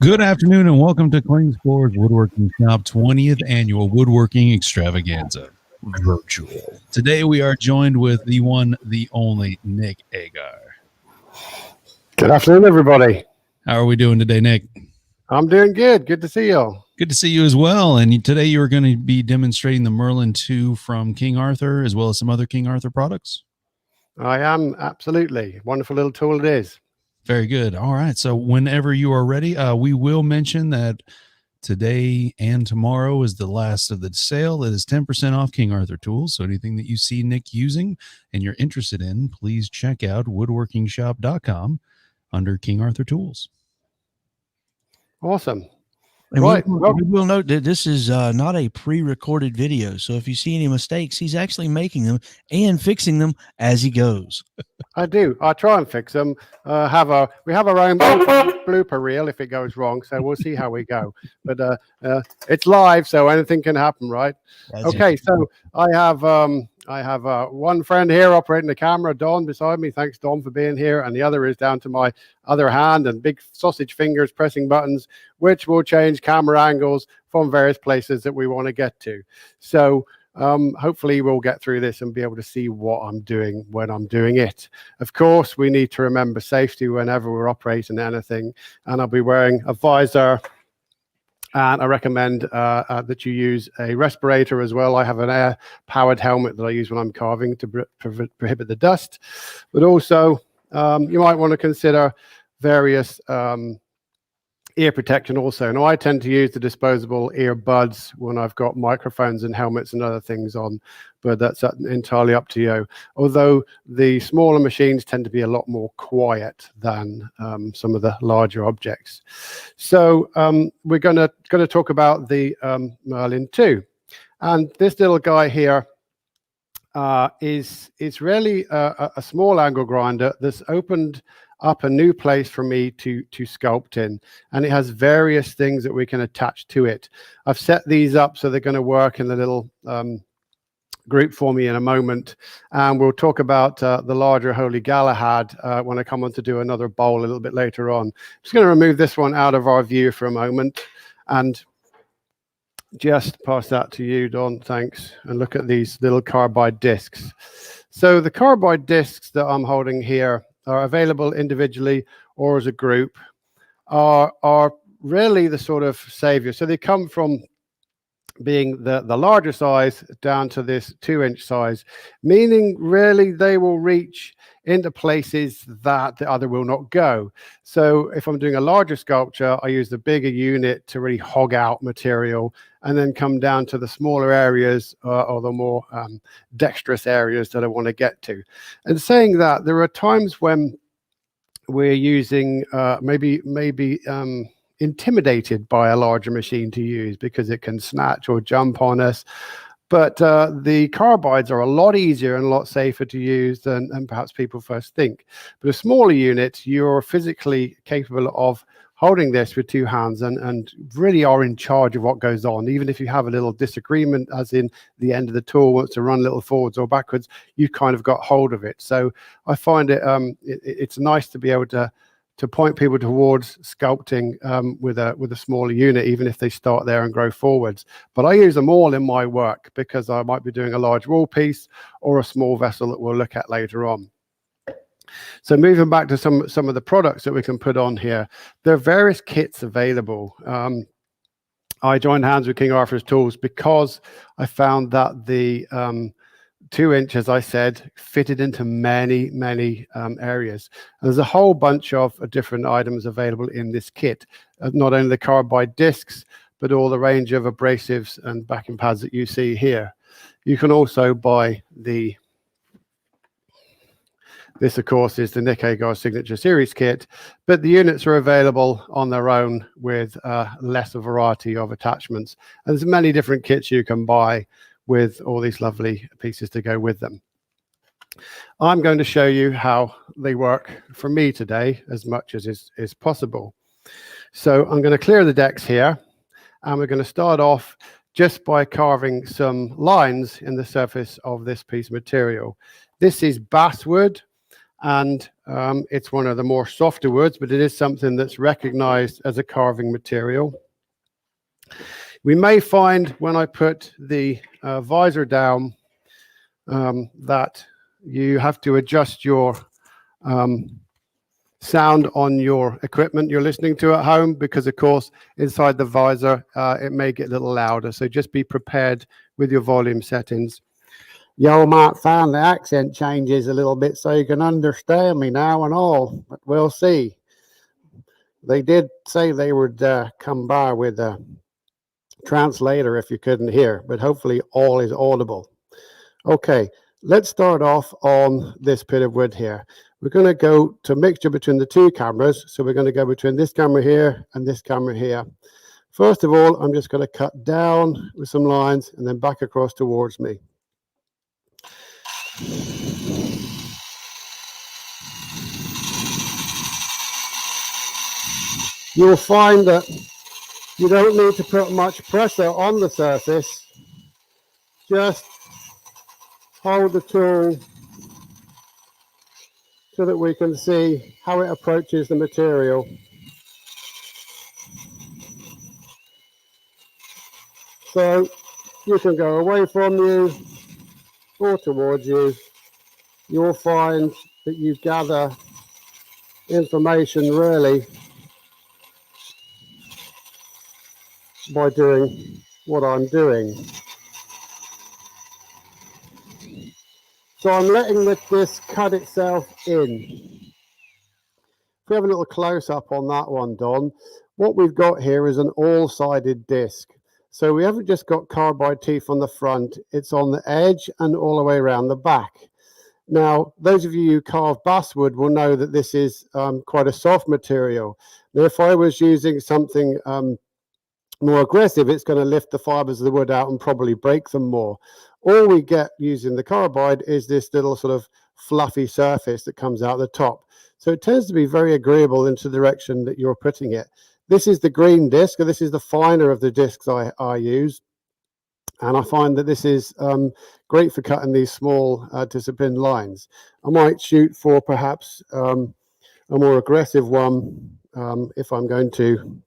Good afternoon and welcome to Klingspor's Woodworking Shop 20th Annual Woodworking Extravaganza Virtual. Today we are joined with the one, the only Nick Agar. Good afternoon, everybody. How are we doing today, Nick? I'm doing good. Good to see you. Good to see you as well. And today you are going to be demonstrating the Merlin 2 from King Arthur as well as some other King Arthur products. I am, absolutely. Wonderful little tool it is. Very good. All right. So whenever you are ready, we will mention that today and tomorrow is the last of the sale. It is 10% off King Arthur tools. So anything that you see Nick using and you're interested in, please check out woodworkingshop.com under King Arthur tools. Awesome. And right. we will note that this is not a pre-recorded video. So if you see any mistakes, he's actually making them and fixing them as he goes. I do. I try and fix them. We have our own blooper reel if it goes wrong. So we'll see how we go. But it's live, so anything can happen, right? That's okay. So I have one friend here operating the camera, Don, beside me. Thanks, Don, for being here. And the other is down to my other hand and big sausage fingers pressing buttons, which will change camera angles from various places that we want to get to. So hopefully we'll get through this and be able to see what I'm doing when I'm doing it. Of course, we need to remember safety whenever we're operating anything. And I'll be wearing a visor. And I recommend that you use a respirator as well. I have an air-powered helmet that I use when I'm carving to prohibit the dust. But also, you might want to consider various ear protection also. Now, I tend to use the disposable earbuds when I've got microphones and helmets and other things on, but that's entirely up to you. Although the smaller machines tend to be a lot more quiet than some of the larger objects. So we're going to talk about the Merlin 2. And this little guy here is really a small angle grinder that's opened up a new place for me to sculpt in, and it has various things that we can attach to it. I've set these up so they're going to work in the little group for me in a moment, and we'll talk about the larger Holy Galahad when I come on to do another bowl a little bit later on. I'm just going to remove this one out of our view for a moment and just pass that to you, Don. Thanks. And look at these little carbide discs. So the carbide discs that I'm holding here are available individually or as a group, are really the sort of savior. So they come from being the larger size down to this 2-inch size, meaning really they will reach into places that the other will not go. So if I'm doing a larger sculpture, I use the bigger unit to really hog out material and then come down to the smaller areas or the more dexterous areas that I want to get to. And saying that, there are times when we're using maybe intimidated by a larger machine to use because it can snatch or jump on us. But the carbides are a lot easier and a lot safer to use than perhaps people first think. But a smaller unit, you're physically capable of holding this with two hands and really are in charge of what goes on. Even if you have a little disagreement, as in the end of the tool wants to run a little forwards or backwards, you kind of got hold of it. So I find it's nice to be able to point people towards sculpting with a smaller unit, even if they start there and grow forwards. But I use them all in my work because I might be doing a large wall piece or a small vessel that we'll look at later on. So moving back to some of the products that we can put on here, there are various kits available. I joined hands with King Arthur's tools because I found that the 2-inch, as I said, fitted into many areas. And there's a whole bunch of different items available in this kit, not only the carbide discs, but all the range of abrasives and backing pads that you see here. You can also buy this, of course, is the Nick Agar Signature Series kit, but the units are available on their own with less a variety of attachments. And there's many different kits you can buy with all these lovely pieces to go with them. I'm going to show you how they work for me today as much as is possible. So I'm going to clear the decks here, and we're going to start off just by carving some lines in the surface of this piece of material. This is basswood, and it's one of the more softer woods, but it is something that's recognized as a carving material. We may find when I put the visor down that you have to adjust your sound on your equipment you're listening to at home, because of course inside the visor it may get a little louder, so just be prepared with your volume settings. You might find the accent changes a little bit so you can understand me now and all, but we'll see. They did say they would come by with a translator if you couldn't hear, but hopefully all is audible. Okay, let's start off on this bit of wood here. We're going to go to mixture between the two cameras. So we're going to go between this camera here and this camera here. First of all, I'm just going to cut down with some lines and then back across towards me. You'll find that you don't need to put much pressure on the surface. Just hold the tool so that we can see how it approaches the material. So you can go away from you or towards you. You'll find that you gather information really by doing what I'm doing. So I'm letting this cut itself in. If we have a little close-up on that one, Don, what we've got here is an all-sided disc. So we haven't just got carbide teeth on the front, it's on the edge and all the way around the back. Now, those of you who carve basswood will know that this is quite a soft material. Now, if I was using something more aggressive, it's going to lift the fibers of the wood out and probably break them more. All we get using the carbide is this little sort of fluffy surface that comes out the top. So it tends to be very agreeable into the direction that you're putting it. This is the green disc, and this is the finer of the discs I use. And I find that this is great for cutting these small disciplined lines. I might shoot for perhaps a more aggressive one if I'm going to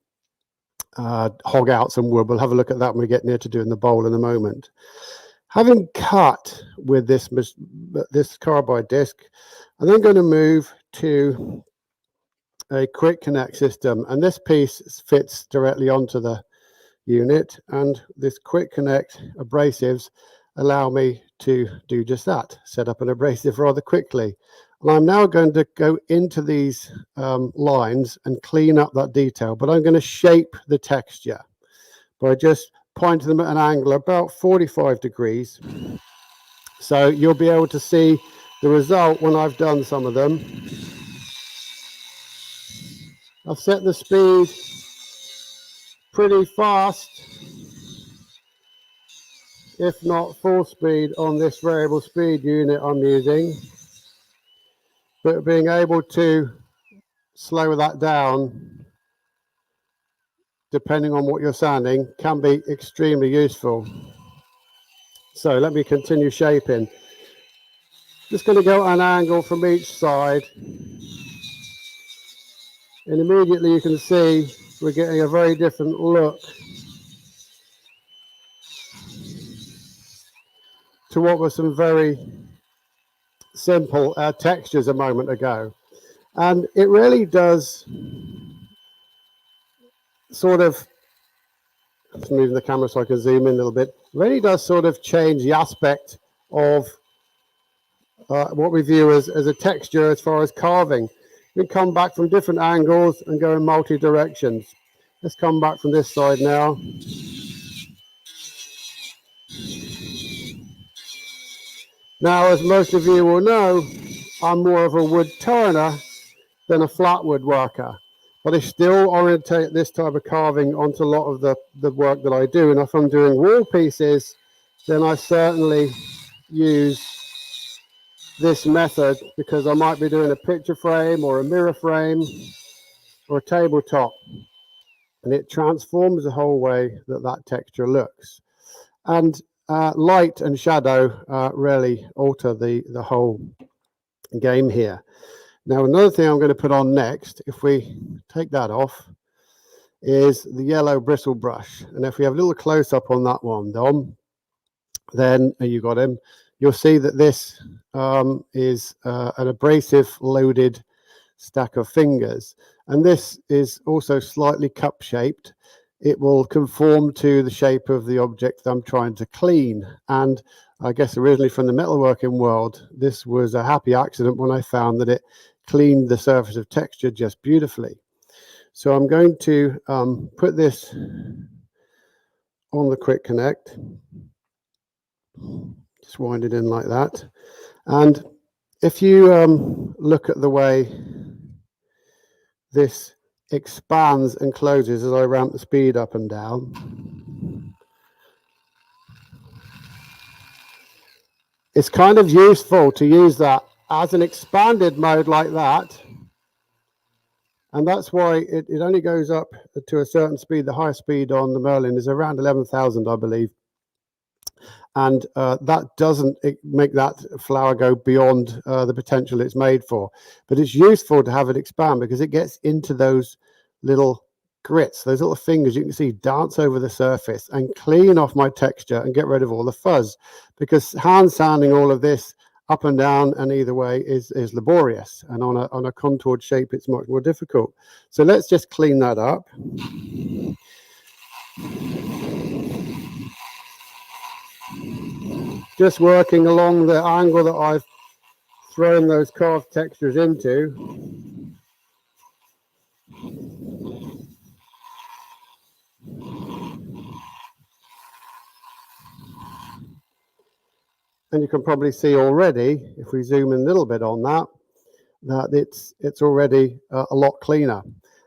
hog out some wood. We'll have a look at that when we get near to doing the bowl in a moment. Having cut with this carbide disc, I'm then going to move to a quick connect system, and this piece fits directly onto the unit, and this quick connect abrasives allow me to do just that, set up an abrasive rather quickly. And I'm now going to go into these lines and clean up that detail, but I'm going to shape the texture by just pointing them at an angle about 45 degrees. So you'll be able to see the result when I've done some of them. I've set the speed pretty fast, if not full speed, on this variable speed unit I'm using. But being able to slow that down, depending on what you're sanding, can be extremely useful. So let me continue shaping. Just going to go at an angle from each side. And immediately you can see we're getting a very different look to what were some very simple textures a moment ago. And it really does sort of, just moving the camera so I can zoom in a little bit, really does sort of change the aspect of what we view as a texture as far as carving. We come back from different angles and go in multi directions. Let's come back from this side now. Now, as most of you will know, I'm more of a wood turner than a flat wood worker, but I still orientate this type of carving onto a lot of the work that I do. And if I'm doing wall pieces, then I certainly use this method, because I might be doing a picture frame or a mirror frame or a tabletop, and it transforms the whole way that texture looks. And light and shadow really alter the whole game here. Now, another thing I'm going to put on next, if we take that off, is the yellow bristle brush. And if we have a little close up on that one, Dom, then you got him. You'll see that this is an abrasive loaded stack of fingers. And this is also slightly cup shaped. It will conform to the shape of the object that I'm trying to clean. And I guess originally from the metalworking world, this was a happy accident when I found that it cleaned the surface of texture just beautifully. So I'm going to put this on the quick connect. Just wind it in like that. And if you look at the way this expands and closes as I ramp the speed up and down, it's kind of useful to use that as an expanded mode like that. And that's why it only goes up to a certain speed. The highest speed on the Merlin is around 11,000, I believe. And that doesn't make that flower go beyond the potential it's made for. But it's useful to have it expand because it gets into those little grits, those little fingers you can see dance over the surface and clean off my texture and get rid of all the fuzz. Because hand sanding all of this up and down and either way is laborious. And on a contoured shape, it's much more difficult. So let's just clean that up. Just working along the angle that I've thrown those carved textures into. And you can probably see already, if we zoom in a little bit on that, that it's already a lot cleaner.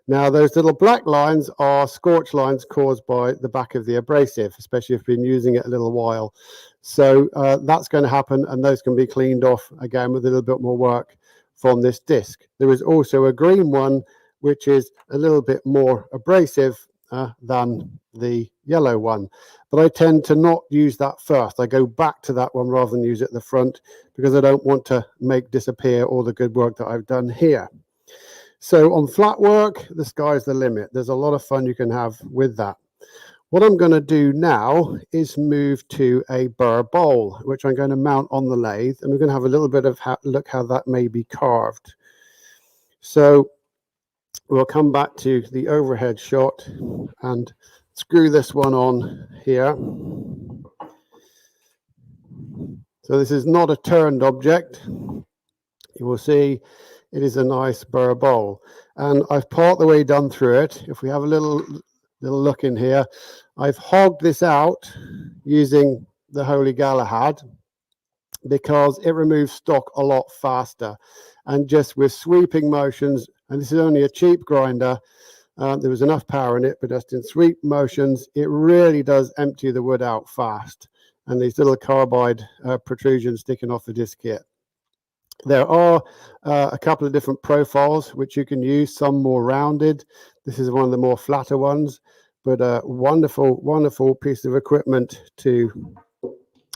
Now, those little black lines are scorch lines caused by the back of the abrasive, especially if you've been using it a little while. So that's going to happen, and those can be cleaned off again with a little bit more work from this disc. There is also a green one, which is a little bit more abrasive than the yellow one. But I tend to not use that first. I go back to that one rather than use it at the front because I don't want to make disappear all the good work that I've done here. So on flat work, the sky's the limit. There's a lot of fun you can have with that. What I'm going to do now is move to a Burr Bowl, which I'm going to mount on the lathe, and we're going to have a little bit of look how that may be carved. So we'll come back to the overhead shot and screw this one on here. So this is not a turned object. You will see it is a nice Burr Bowl. And I've part the way done through it. If we have a little look in here, I've hogged this out using the Holy Galahad because it removes stock a lot faster. And just with sweeping motions, and this is only a cheap grinder, there was enough power in it, but just in sweep motions, it really does empty the wood out fast. And these little carbide protrusions sticking off the disc here. There are a couple of different profiles which you can use, some more rounded. This is one of the more flatter ones, but a wonderful, wonderful piece of equipment to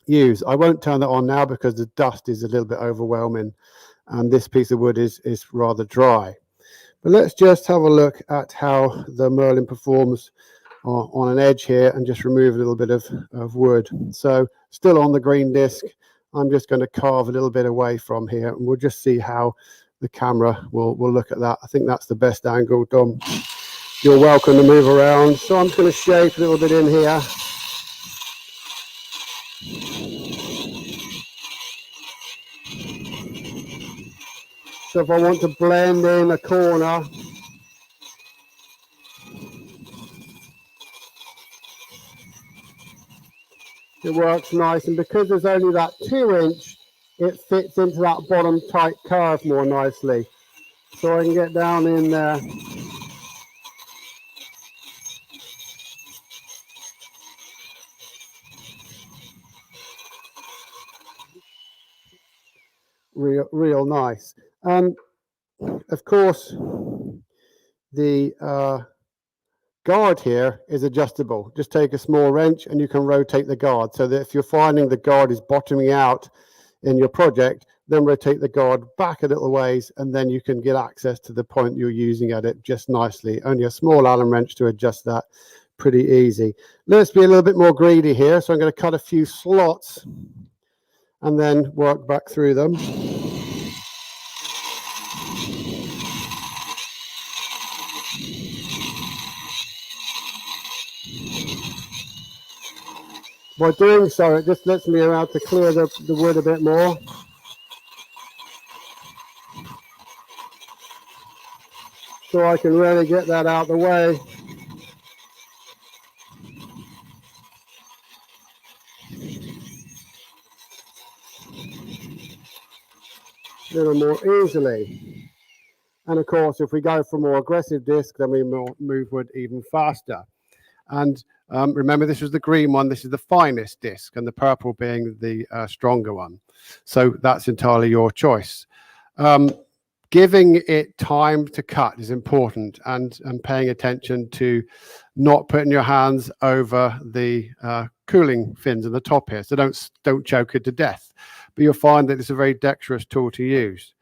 use. I won't turn that on now because the dust is a little bit overwhelming and this piece of wood is rather dry. But let's just have a look at how the Merlin performs on an edge here and just remove a little bit of wood. So still on the green disc, I'm just going to carve a little bit away from here and we'll just see how the camera will look at that. I think that's the best angle, Dom. You're welcome to move around. So I'm just going to shape a little bit in here. So if I want to blend in a corner, it works nice. And because there's only that 2-inch, it fits into that bottom tight curve more nicely. So I can get down in there. Real nice. Of course, the guard here is adjustable. Just take a small wrench and you can rotate the guard so that if you're finding the guard is bottoming out in your project, then rotate the guard back a little ways, and then you can get access to the point you're using at it just nicely. Only a small Allen wrench to adjust that. Pretty easy. Let's be a little bit more greedy here. So I'm going to cut a few slots and then work back through them. By doing so, it just lets me allow to clear the wood a bit more. So I can really get that out of the way. A little more easily. And of course, if we go for more aggressive disc, then we move wood even faster. And remember, this was the green one. This is the finest disc, and the purple being the stronger one. So that's entirely your choice. Giving it time to cut is important, and paying attention to not putting your hands over the cooling fins at the top here. So don't choke it to death. But you'll find that it's a very dexterous tool to use.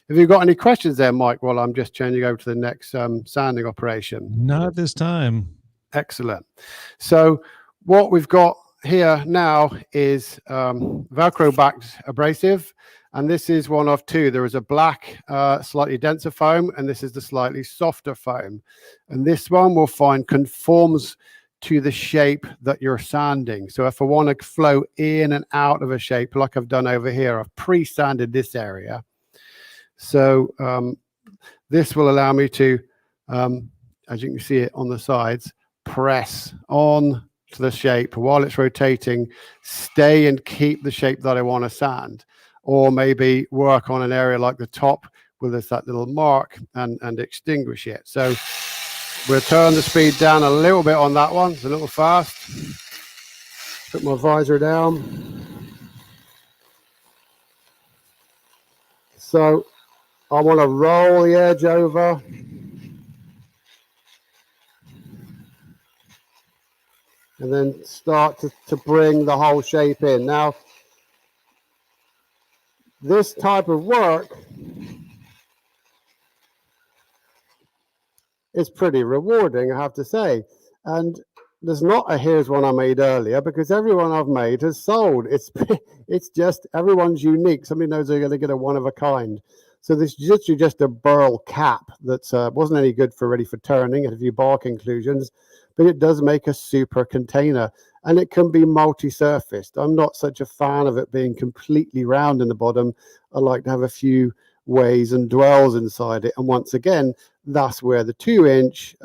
Have you got any questions there, Mike, while I'm just changing over to the next sanding operation? Not this time. Excellent. So what we've got here now is Velcro backed abrasive, and this is one of two. There is a black slightly denser foam, and this is the slightly softer foam, and this one we'll find conforms to the shape that you're sanding. So if I want to flow in and out of a shape like I've done over here, I've pre-sanded this area. So this will allow me to, as you can see it on the sides, press on to the shape while it's rotating, stay and keep the shape that I want to sand, or maybe work on an area like the top where there's that little mark and extinguish it. So we'll turn the speed down a little bit on that one. It's a little fast. Put my visor down. So I want to roll the edge over. And then start to bring the whole shape in. Now, this type of work is pretty rewarding, I have to say. And there's not a here's one I made earlier, because everyone I've made has sold. It's just everyone's unique. Somebody knows they're going to get a one of a kind. So this is literally just a burl cap that wasn't any good for ready for turning. It had a few bark inclusions, but it does make a super container, and it can be multi-surfaced. I'm not such a fan of it being completely round in the bottom. I like to have a few ways and dwells inside it. And once again, that's where the 2-inch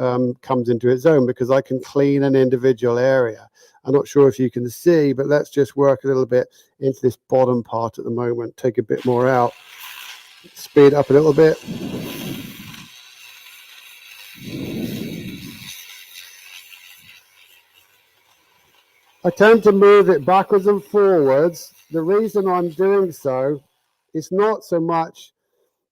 comes into its own, because I can clean an individual area. I'm not sure if you can see, but let's just work a little bit into this bottom part at the moment, take a bit more out, speed up a little bit. I tend to move it backwards and forwards. The reason I'm doing so is not so much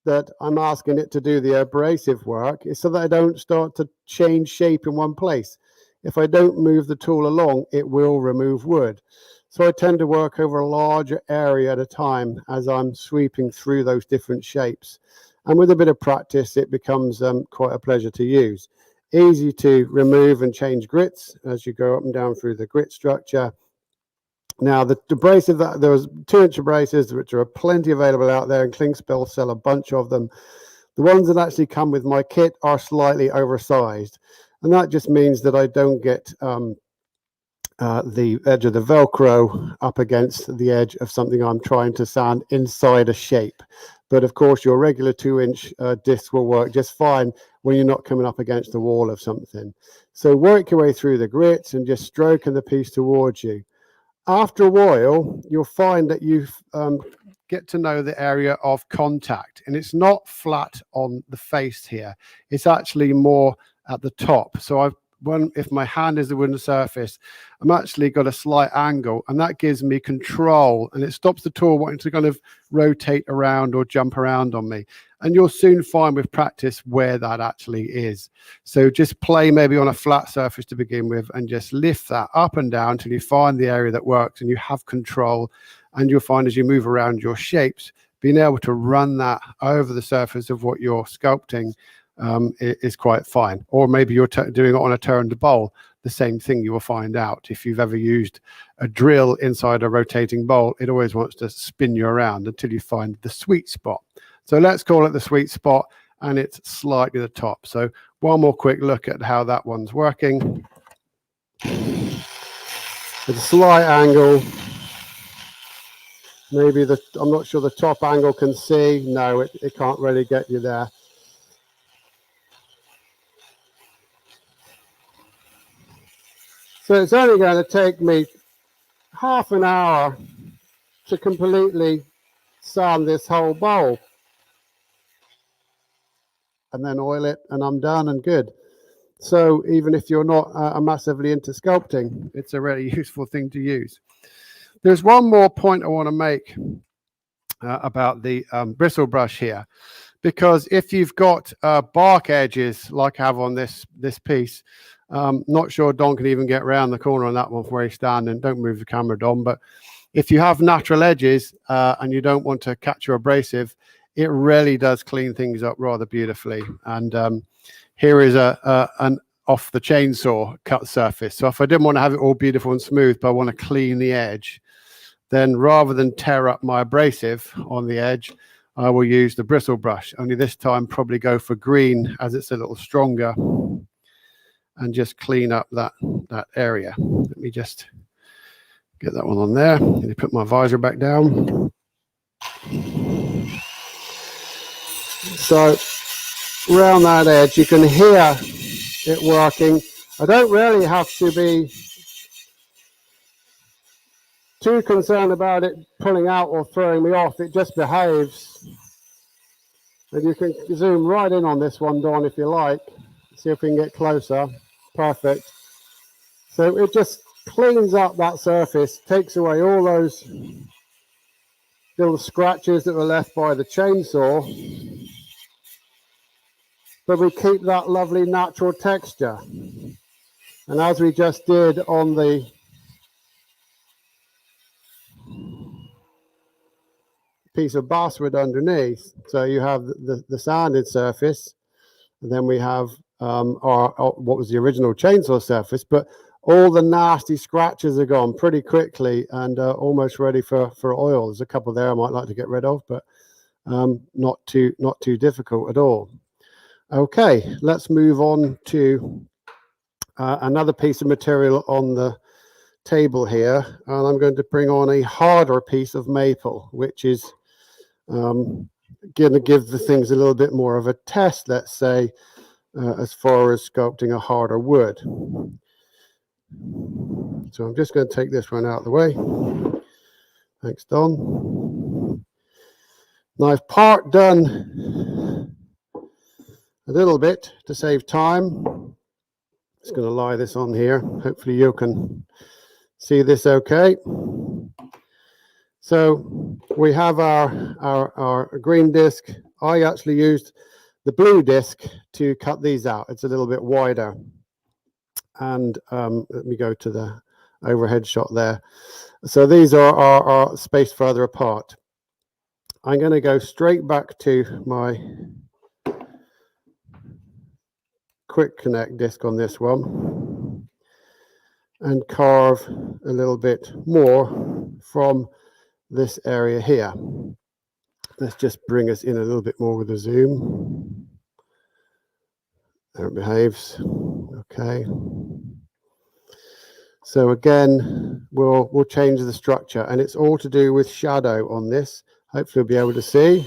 that I'm asking it to do the abrasive work, is so that I don't start to change shape in one place. If I don't move the tool along, it will remove wood. So I tend to work over a larger area at a time as I'm sweeping through those different shapes. And with a bit of practice, it becomes quite a pleasure to use. Easy to remove and change grits as you go up and down through the grit structure. Now, the abrasive, there was 2-inch abrasives, which are plenty available out there, and Klingspor sell a bunch of them. The ones that actually come with my kit are slightly oversized, and that just means that I don't get the edge of the Velcro up against the edge of something I'm trying to sand inside a shape. But of course, your regular 2-inch disc will work just fine when you're not coming up against the wall of something. So work your way through the grits and just stroking the piece towards you. After a while, you'll find that you get to know the area of contact, and it's not flat on the face here. It's actually more at the top. So if my hand is the wooden surface, I'm actually got a slight angle, and that gives me control, and it stops the tool wanting to kind of rotate around or jump around on me. And you'll soon find with practice where that actually is. So just play maybe on a flat surface to begin with, and just lift that up and down until you find the area that works and you have control. And you'll find as you move around your shapes being able to run that over the surface of what you're sculpting is quite fine. Or maybe you're doing it on a turned bowl. The same thing you will find out. If you've ever used a drill inside a rotating bowl, it always wants to spin you around until you find the sweet spot. So let's call it the sweet spot, and it's slightly the top. So one more quick look at how that one's working. With a slight angle. Maybe I'm not sure the top angle can see. No, it can't really get you there. So it's only going to take me half an hour to completely sand this whole bowl. And then oil it, and I'm done and good. So even if you're not massively into sculpting, it's a really useful thing to use. There's one more point I want to make about the bristle brush here, because if you've got bark edges like I have on this piece, not sure Don can even get around the corner on that one from where he's standing. Don't move the camera, Don. But if you have natural edges and you don't want to catch your abrasive, it really does clean things up rather beautifully. And here is an off the chainsaw cut surface. So if I didn't want to have it all beautiful and smooth, but I want to clean the edge, then rather than tear up my abrasive on the edge, I will use the bristle brush. Only this time probably go for green as it's a little stronger, and just clean up that area. Let me just get that one on there. Let me put my visor back down. So around that edge, you can hear it working. I don't really have to be too concerned about it pulling out or throwing me off. It just behaves. And you can zoom right in on this one, Dawn, if you like. See if we can get closer. Perfect. So it just cleans up that surface, takes away all those little scratches that were left by the chainsaw, but we keep that lovely natural texture. And as we just did on the piece of basswood underneath, so you have the sanded surface, and then we have our what was the original chainsaw surface, but all the nasty scratches are gone pretty quickly and almost ready for oil. There's a couple there I might like to get rid of, but not too difficult at all. Okay, let's move on to another piece of material on the table here, and I'm going to bring on a harder piece of maple, which is going to give the things a little bit more of a test, let's say, as far as sculpting a harder wood. So I'm just going to take this one out of the way. Thanks, Don. Now I've part done a little bit to save time. Just going to lie this on here. Hopefully you can see this okay. So we have our green disc. I actually used the blue disc to cut these out. It's a little bit wider. And let me go to the overhead shot there. So these are spaced further apart. I'm going to go straight back to my quick connect disc on this one and carve a little bit more from this area here. Let's just bring us in a little bit more with a zoom. There it behaves. Okay. So again, we'll change the structure, and it's all to do with shadow on this. Hopefully you'll be able to see.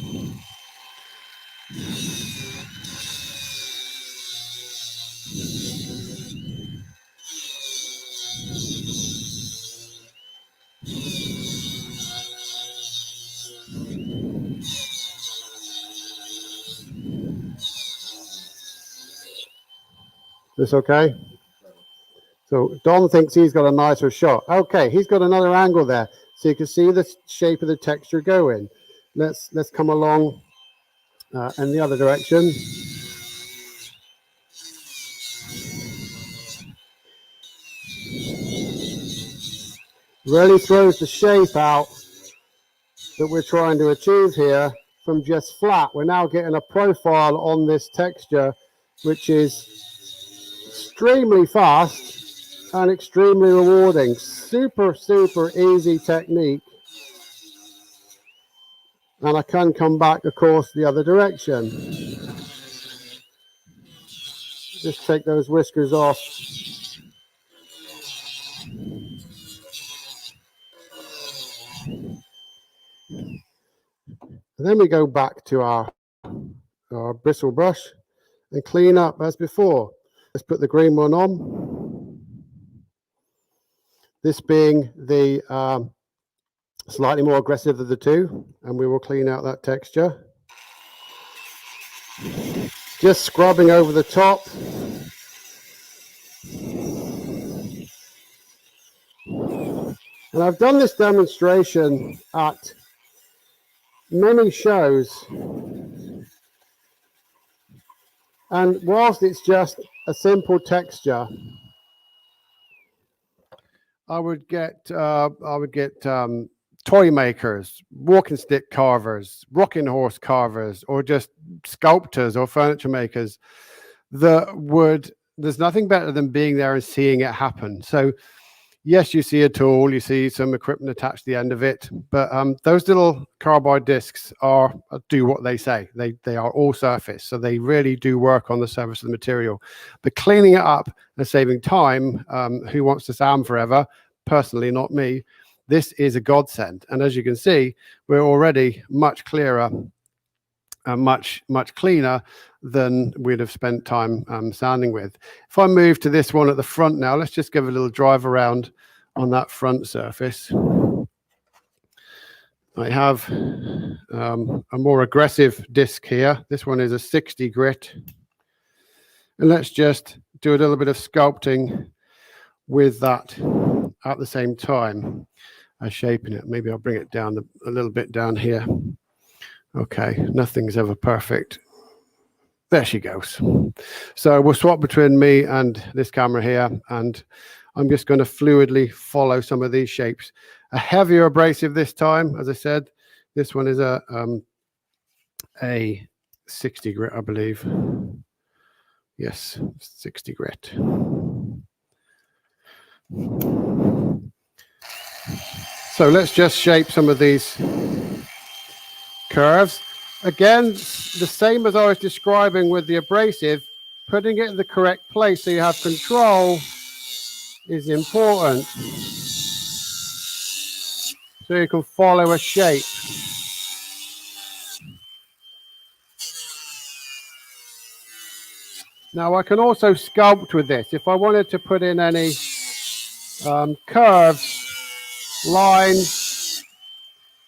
This okay? So Don thinks he's got a nicer shot. Okay, he's got another angle there, so you can see the shape of the texture going. Let's come along in the other direction. Really throws the shape out that we're trying to achieve here from just flat. We're now getting a profile on this texture, which is extremely fast and extremely rewarding. Super, super easy technique. And I can come back, of course, the other direction. Just take those whiskers off. And then we go back to our bristle brush and clean up as before. Let's put the green one on. This being the slightly more aggressive of the two, and we will clean out that texture. Just scrubbing over the top. And I've done this demonstration at many shows, and whilst it's just a simple texture, I would get toy makers, walking stick carvers, rocking horse carvers, or just sculptors or furniture makers that would, there's nothing better than being there and seeing it happen. So yes, you see a tool, you see some equipment attached to the end of it, but those little carbide discs do what they say. They are all surface, so they really do work on the surface of the material. But cleaning it up and saving time, who wants to sound forever? Personally, not me. This is a godsend, and as you can see, we're already much clearer and much cleaner than we'd have spent time sanding with. If I move to this one at the front now, let's just give a little drive around on that front surface. I have a more aggressive disc here. This one is a 60 grit. And let's just do a little bit of sculpting with that at the same time as shaping it. Maybe I'll bring it down a little bit down here. Okay, nothing's ever perfect. There she goes. So we'll swap between me and this camera here, and I'm just going to fluidly follow some of these shapes. A heavier abrasive this time, as I said. This one is a 60 grit, I believe. Yes, 60 grit. So let's just shape some of these curves. Again, the same as I was describing with the abrasive, putting it in the correct place so you have control is important. So you can follow a shape. Now I can also sculpt with this. If I wanted to put in any curves, lines,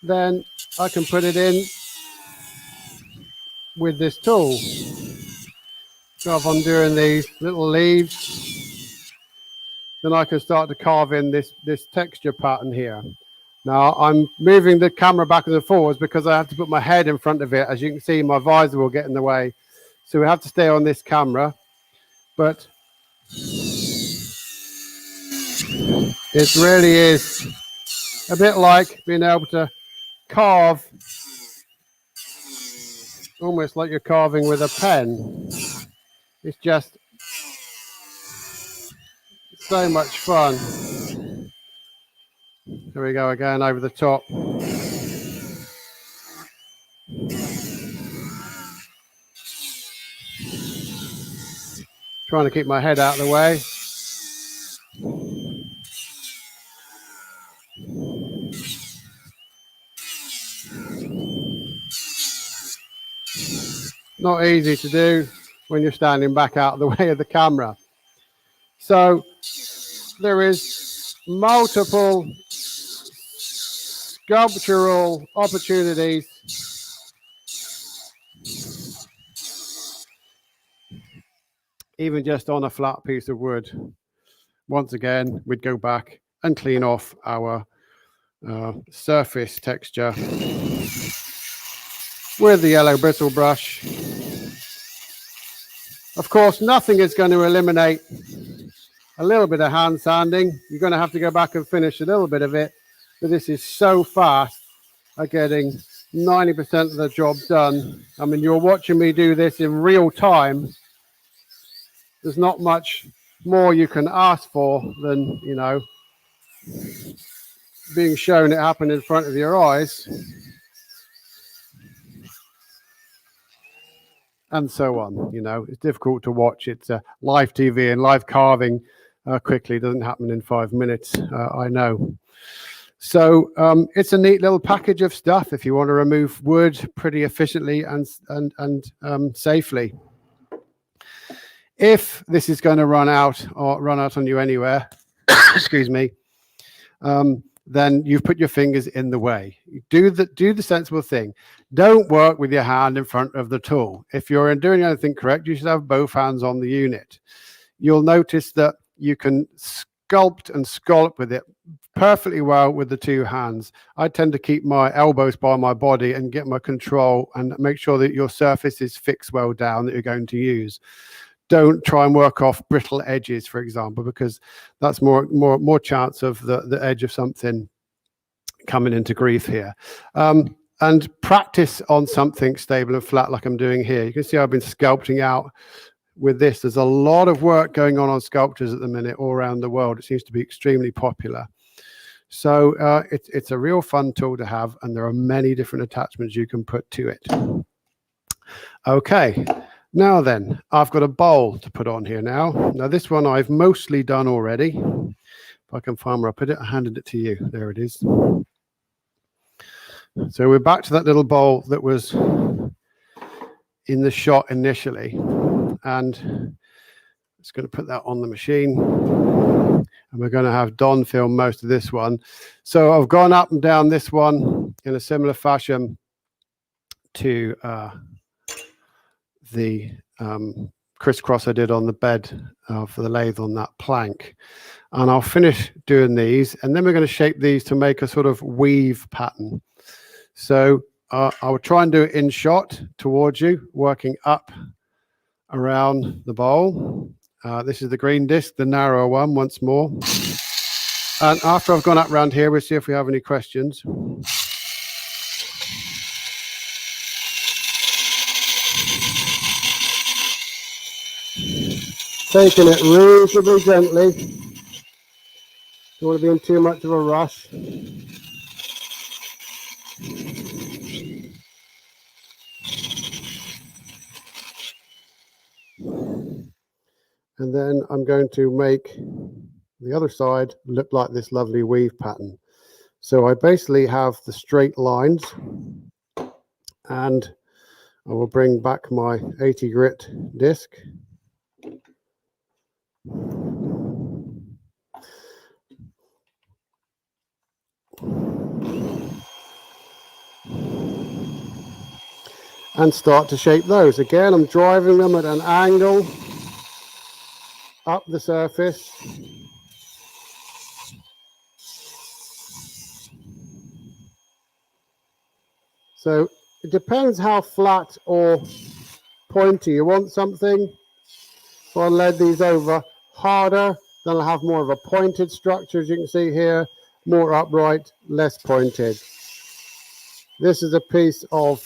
then I can put it in with this tool. So if I'm doing these little leaves, then I can start to carve in this texture pattern here. Now I'm moving the camera backwards and forwards because I have to put my head in front of it. As you can see, my visor will get in the way. So we have to stay on this camera. But it really is a bit like being able to carve, almost like you're carving with a pen. It's just so much fun. Here we go again over the top. Trying to keep my head out of the way. Not easy to do when you're standing back out of the way of the camera. So there is multiple sculptural opportunities even just on a flat piece of wood. Once again, we'd go back and clean off our surface texture with the yellow bristle brush. Of course, nothing is going to eliminate a little bit of hand sanding. You're going to have to go back and finish a little bit of it, but this is so fast are getting 90% of the job done. I mean, you're watching me do this in real time. There's not much more you can ask for than, you know, being shown it happen in front of your eyes. And so on. You know, it's difficult to watch. It's live TV, and live carving quickly doesn't happen in 5 minutes. I know. So it's a neat little package of stuff if you want to remove wood pretty efficiently and safely. If this is going to run out on you anywhere, excuse me, then you've put your fingers in the way. Do the sensible thing. Don't work with your hand in front of the tool. If you're doing anything correct, you should have both hands on the unit. You'll notice that you can sculpt and scallop with it perfectly well with the two hands. I tend to keep my elbows by my body and get my control and make sure that your surface is fixed well down that you're going to use. Don't try and work off brittle edges, for example, because that's more chance of the edge of something coming into grief here. And practice on something stable and flat like I'm doing here. You can see I've been sculpting out with this. There's a lot of work going on sculptures at the minute all around the world. It seems to be extremely popular. So it's a real fun tool to have, and there are many different attachments you can put to it. Okay. Now then, I've got a bowl to put on here now. Now this one I've mostly done already. If I can find where I put it, I handed it to you. There it is. So we're back to that little bowl that was in the shot initially. And just going to put that on the machine. And we're going to have Don film most of this one. So I've gone up and down this one in a similar fashion to the crisscross I did on the bed for the lathe on that plank. And I'll finish doing these, and then we're going to shape these to make a sort of weave pattern. So I will try and do it in shot towards you, working up around the bowl. This is the green disc, the narrower one, once more. And after I've gone up around here, we'll see if we have any questions. Taking it reasonably gently. Don't want to be in too much of a rush. And then I'm going to make the other side look like this lovely weave pattern. So I basically have the straight lines, and I will bring back my 80 grit disc. And start to shape those. Again, I'm driving them at an angle up the surface. So it depends how flat or pointy you want something. So I'll lead these over harder, then I'll have more of a pointed structure, as you can see here, more upright, less pointed. This is a piece of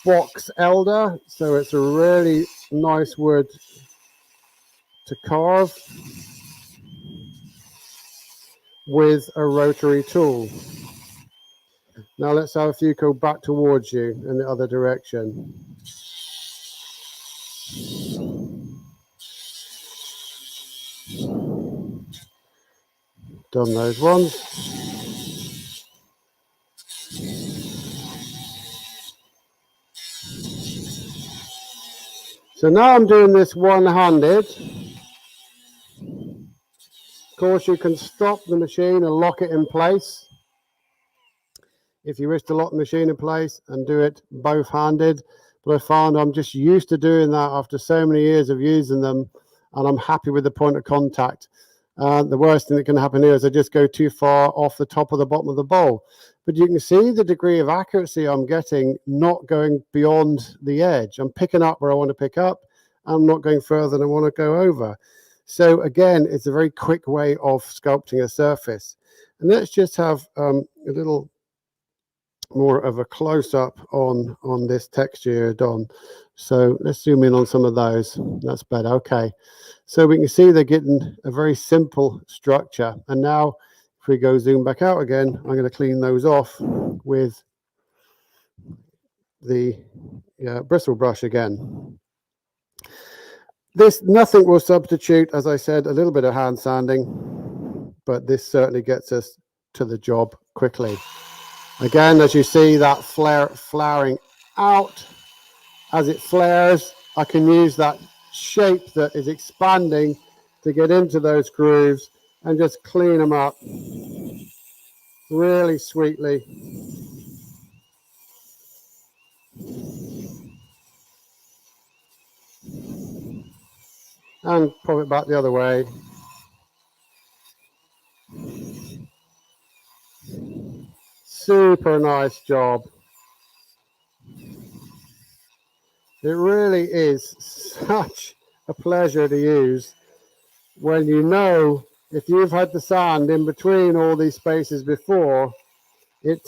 box elder, so it's a really nice wood to carve with a rotary tool. Now let's have a few go back towards you in the other direction. Done those ones. So now I'm doing this one-handed. Of course, you can stop the machine and lock it in place if you wish to lock the machine in place and do it both-handed. But I found I'm just used to doing that after so many years of using them, and I'm happy with the point of contact. The worst thing that can happen here is I just go too far off the top of the bottom of the bowl. But you can see the degree of accuracy I'm getting, not going beyond the edge. I'm picking up where I want to pick up. I'm not going further than I want to go over. So again, it's a very quick way of sculpting a surface. And let's just have a little more of a close-up on this texture, Don. So let's zoom in on some of those. That's better. Okay. So we can see they're getting a very simple structure. And now if we go zoom back out again, I'm going to clean those off with the bristle brush again. Nothing will substitute, as I said, a little bit of hand sanding, but this certainly gets us to the job quickly. Again, as you see that flaring out, as it flares, I can use that shape that is expanding to get into those grooves and just clean them up really sweetly. And pull it back the other way. Super nice job. It really is such a pleasure to use when you know, if you've had the sand in between all these spaces before, it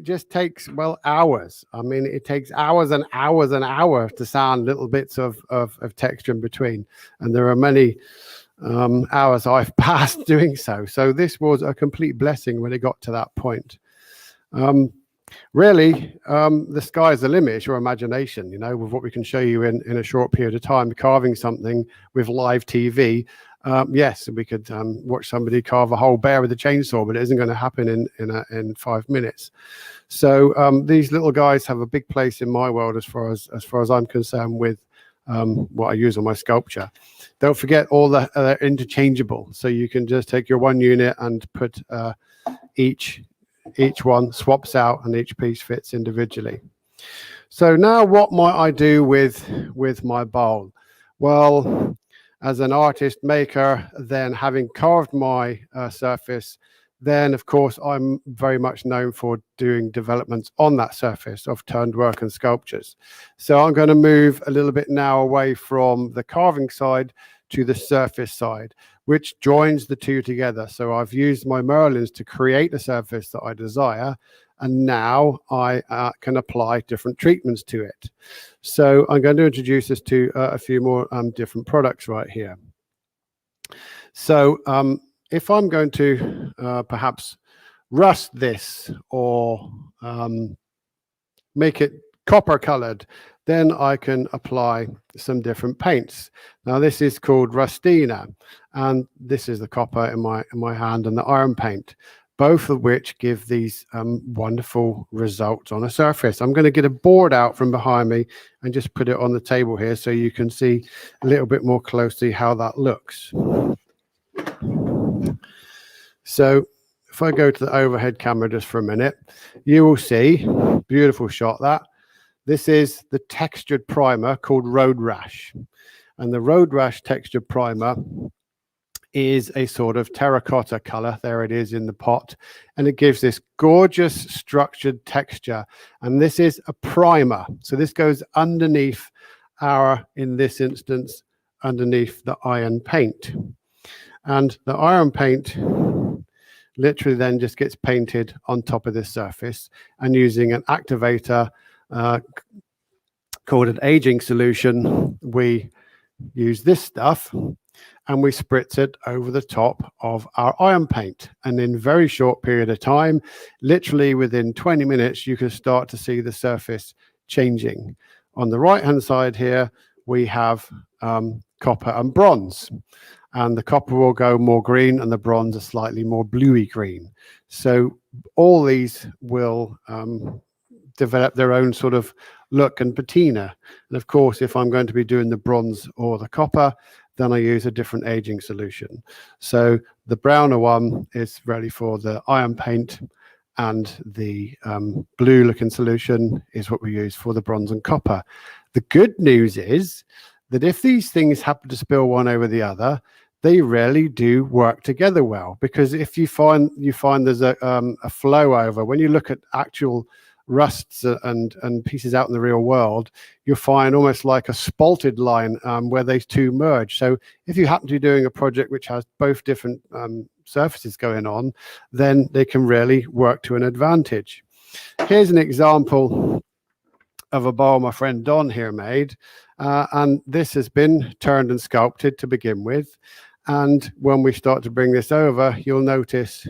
just takes hours. I mean, it takes hours and hours and hours to sand little bits of texture in between, and there are many hours I've passed doing so. So this was a complete blessing when it got to that point. Really, the sky's the limit. It's your imagination, you know, with what we can show you in a short period of time. Carving something with live TV, yes, we could watch somebody carve a whole bear with a chainsaw, but it isn't going to happen in 5 minutes. So these little guys have a big place in my world as far as I'm concerned with what I use on my sculpture. Don't forget, all the interchangeable, so you can just take your one unit and put each one swaps out and each piece fits individually. So now what might I do with my bowl? Well, as an artist maker, then having carved my surface, then of course I'm very much known for doing developments on that surface of turned work and sculptures. So I'm going to move a little bit now away from the carving side to the surface side, which joins the two together. So I've used my Merlins to create a surface that I desire, and now I can apply different treatments to it. So I'm going to introduce us to a few more different products right here. So if I'm going to perhaps rust this or make it copper colored, then I can apply some different paints. Now this is called Rustina, and this is the copper in my hand and the iron paint, both of which give these wonderful results on a surface. I'm going to get a board out from behind me and just put it on the table here so you can see a little bit more closely how that looks. So if I go to the overhead camera just for a minute, you will see, beautiful shot that. This is the textured primer called Road Rash. And the Road Rash textured primer is a sort of terracotta color. There it is in the pot. And it gives this gorgeous structured texture. And this is a primer. So this goes underneath in this instance, underneath the iron paint. And the iron paint literally then just gets painted on top of this surface, and using an activator called an aging solution, we use this stuff and we spritz it over the top of our iron paint. And in a very short period of time, literally within 20 minutes, you can start to see the surface changing. On the right hand side here, we have copper and bronze. And the copper will go more green and the bronze is slightly more bluey green. So all these will develop their own sort of look and patina. And of course, if I'm going to be doing the bronze or the copper, then I use a different aging solution. So the browner one is really for the iron paint, and the blue looking solution is what we use for the bronze and copper. The good news is that if these things happen to spill one over the other, they really do work together well, because if you find there's a flow over, when you look at actual rusts and pieces out in the real world, you'll find almost like a spalted line where those two merge. So if you happen to be doing a project which has both different surfaces going on, then they can really work to an advantage. Here's an example of a bowl my friend Don here made, and this has been turned and sculpted to begin with. And when we start to bring this over, you'll notice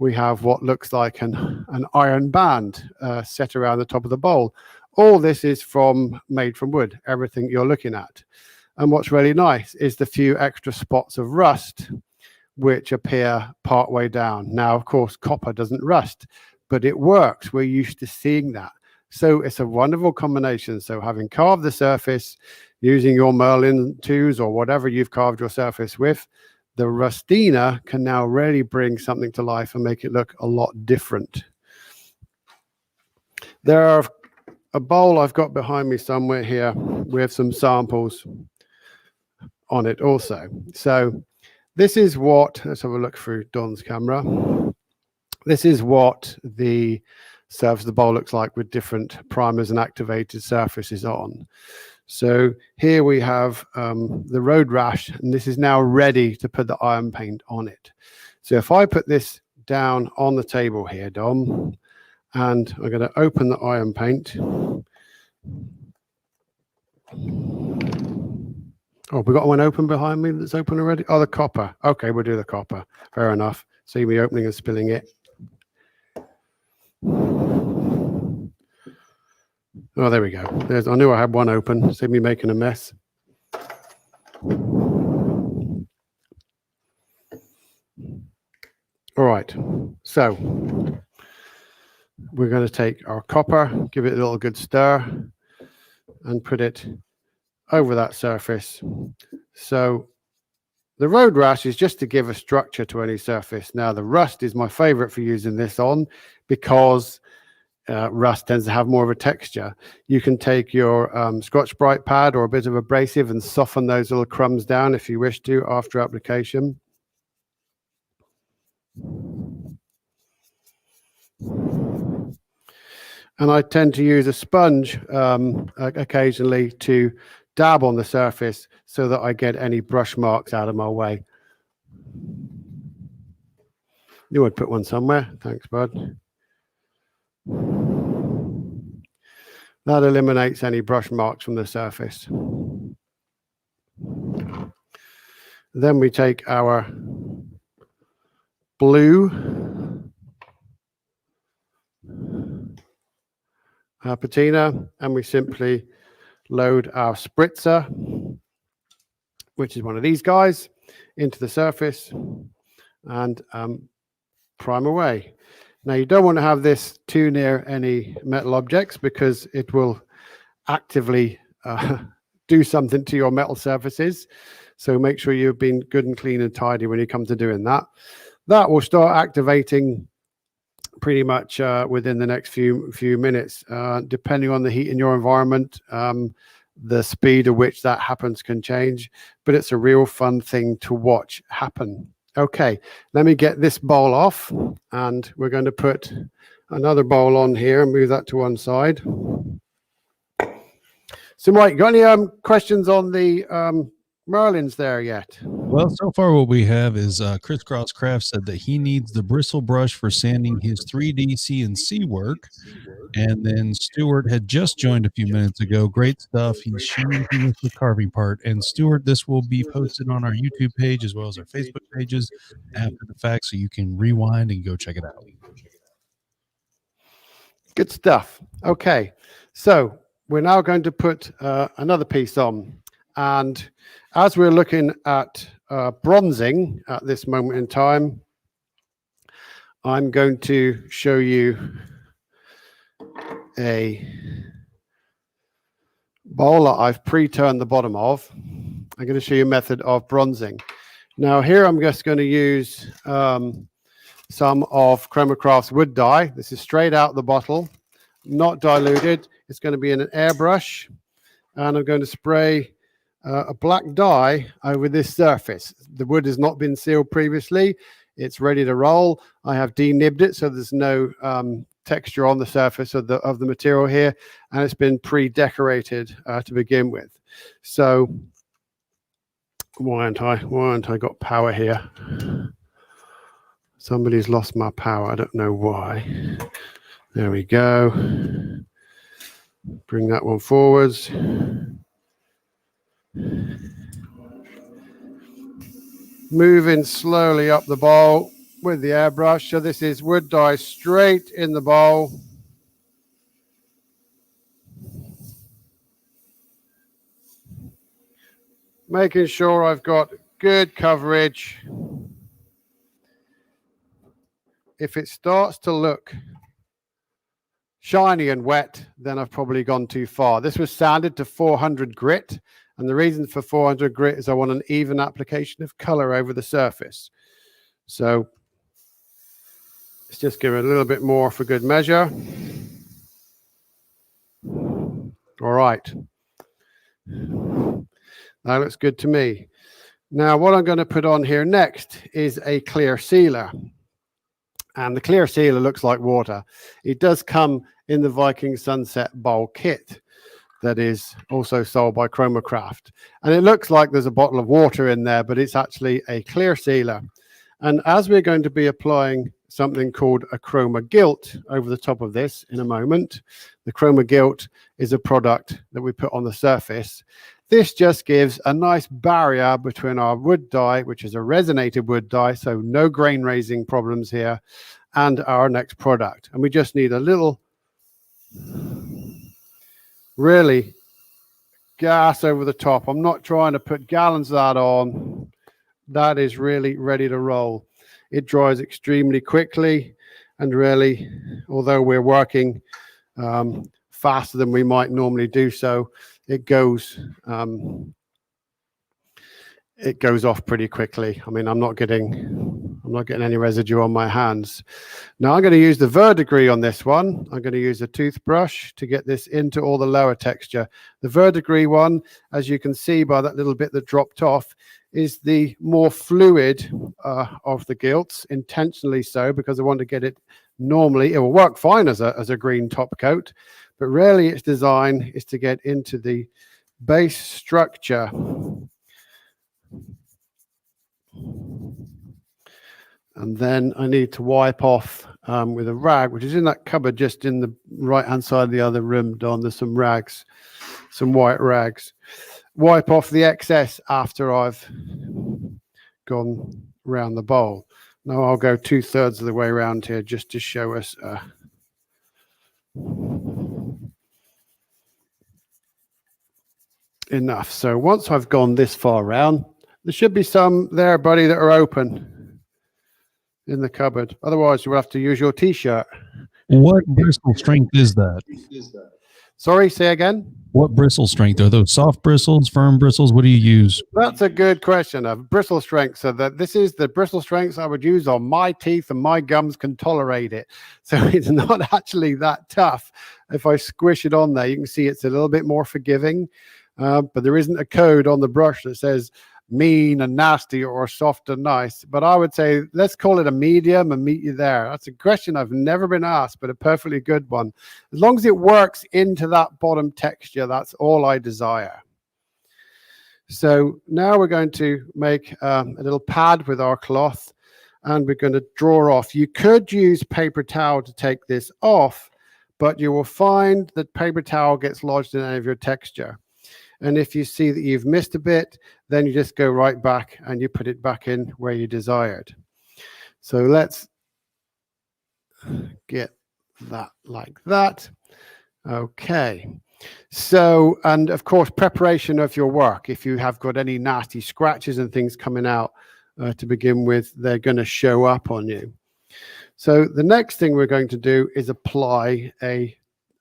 we have what looks like an iron band set around the top of the bowl. All this is made from wood, everything you're looking at. And what's really nice is the few extra spots of rust which appear part way down. Now, of course, copper doesn't rust, but it works. We're used to seeing that. So it's a wonderful combination. So having carved the surface using your Merlin tools or whatever you've carved your surface with, the Rustina can now really bring something to life and make it look a lot different. There are a bowl I've got behind me somewhere here with some samples on it also. So this is what, let's have a look through Don's camera. This is what the surface of the bowl looks like with different primers and activated surfaces on. So here we have the road rash, and this is now ready to put the iron paint on it. So if I put this down on the table here, Dom, and I'm going to open the iron paint. Oh, we got one open behind me that's open already? Oh, the copper. Okay, we'll do the copper. Fair enough. See me opening and spilling it. Oh, there we go. I knew I had one open. See me making a mess. All right. So we're going to take our copper, give it a little good stir, and put it over that surface. So the road rash is just to give a structure to any surface. Now, the rust is my favorite for using this on because rust tends to have more of a texture. You can take your Scotch-Brite pad or a bit of abrasive and soften those little crumbs down if you wish to after application. And I tend to use a sponge occasionally to dab on the surface so that I get any brush marks out of my way. You would put one somewhere. Thanks, bud. That eliminates any brush marks from the surface. Then we take our blue patina and we simply load our spritzer, which is one of these guys, into the surface and prime away. Now, you don't want to have this too near any metal objects because it will actively do something to your metal surfaces. So make sure you've been good and clean and tidy when you come to doing that. That will start activating pretty much within the next few minutes, depending on the heat in your environment. The speed at which that happens can change, but it's a real fun thing to watch happen. Okay, let me get this bowl off, and we're going to put another bowl on here and move that to one side. So, Mike, got any questions on the Merlins there yet? Well, so far what we have is Crisscross Craft said that he needs the bristle brush for sanding his 3D CNC work. And then Stuart had just joined a few minutes ago. Great stuff. He's sharing with the carving part. And Stuart, this will be posted on our YouTube page as well as our Facebook pages after the fact, so you can rewind and go check it out. Good stuff. Okay, so we're now going to put another piece on. And as we're looking at bronzing at this moment in time, I'm going to show you a bowl that I've pre-turned the bottom of. I'm going to show you a method of bronzing. Now here I'm just going to use some of Chromacraft's wood dye. This is straight out the bottle, not diluted. It's going to be in an airbrush, and I'm going to spray a black dye over this surface. The wood has not been sealed previously. It's ready to roll. I have denibbed it so there's no texture on the surface of the material here, and it's been pre-decorated to begin with. So why aren't I got power here? Somebody's lost my power. I don't know why. There we go. Bring that one forwards. Moving slowly up the bowl with the airbrush. So this is wood dye straight in the bowl. Making sure I've got good coverage. If it starts to look shiny and wet, then I've probably gone too far. This was sanded to 400 grit, and the reason for 400 grit is I want an even application of color over the surface. So let's just give it a little bit more for good measure. All right. That looks good to me. Now what I'm going to put on here next is a clear sealer. And the clear sealer looks like water. It does come in the Viking Sunset Bowl kit that is also sold by Chromacraft. And it looks like there's a bottle of water in there, but it's actually a clear sealer. And as we're going to be applying something called a chroma gilt over the top of this in a moment, the chroma gilt is a product that we put on the surface. This just gives a nice barrier between our wood dye, which is a resonated wood dye, so no grain raising problems here, and our next product. And we just need a little, really, gas over the top. I'm not trying to put gallons of that on. That is really ready to roll. It dries extremely quickly, and really, although we're working faster than we might normally do so, it goes off pretty quickly. I mean, I'm not getting any residue on my hands. Now I'm going to use the verdigris on this one. I'm going to use a toothbrush to get this into all the lower texture. The verdigris one, as you can see by that little bit that dropped off, is the more fluid of the gilts, intentionally so, because I want to get it normally. It will work fine as a green top coat, but really its design is to get into the base structure. And then I need to wipe off with a rag, which is in that cupboard just in the right-hand side of the other room, Don. There's some rags, some white rags. Wipe off the excess after I've gone around the bowl. Now I'll go 2/3 of the way around here just to show us enough. So once I've gone this far around, there should be some there, buddy, that are open in the cupboard. Otherwise, you'll have to use your t-shirt. What bristle strength is that? Sorry, say again? What bristle strength? Are those soft bristles, firm bristles? What do you use? That's a good question. Of bristle strength. So that this is the bristle strengths I would use on my teeth, and my gums can tolerate it. So it's not actually that tough. If I squish it on there, you can see it's a little bit more forgiving. But there isn't a code on the brush that says mean and nasty or soft and nice. But I would say let's call it a medium and meet you there. That's a question I've never been asked, but a perfectly good one. As long as it works into that bottom texture, that's all I desire. So now we're going to make a little pad with our cloth, and we're going to draw off. You could use paper towel to take this off, but you will find that paper towel gets lodged in any of your texture. And if you see that you've missed a bit, then you just go right back and you put it back in where you desired. So let's get that like that. Okay. So, and of course, preparation of your work. If you have got any nasty scratches and things coming out to begin with, they're going to show up on you. So the next thing we're going to do is apply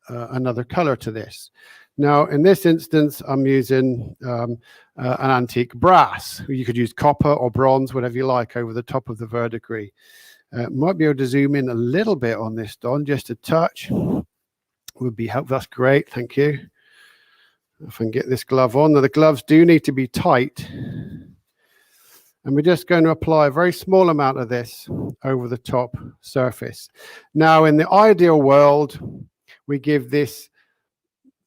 another color to this. Now, in this instance, I'm using an antique brass. You could use copper or bronze, whatever you like, over the top of the verdigris. Might be able to zoom in a little bit on this, Don, just a touch. Would be helpful. That's great. Thank you. If I can get this glove on. Now, the gloves do need to be tight. And we're just going to apply a very small amount of this over the top surface. Now, in the ideal world, we give this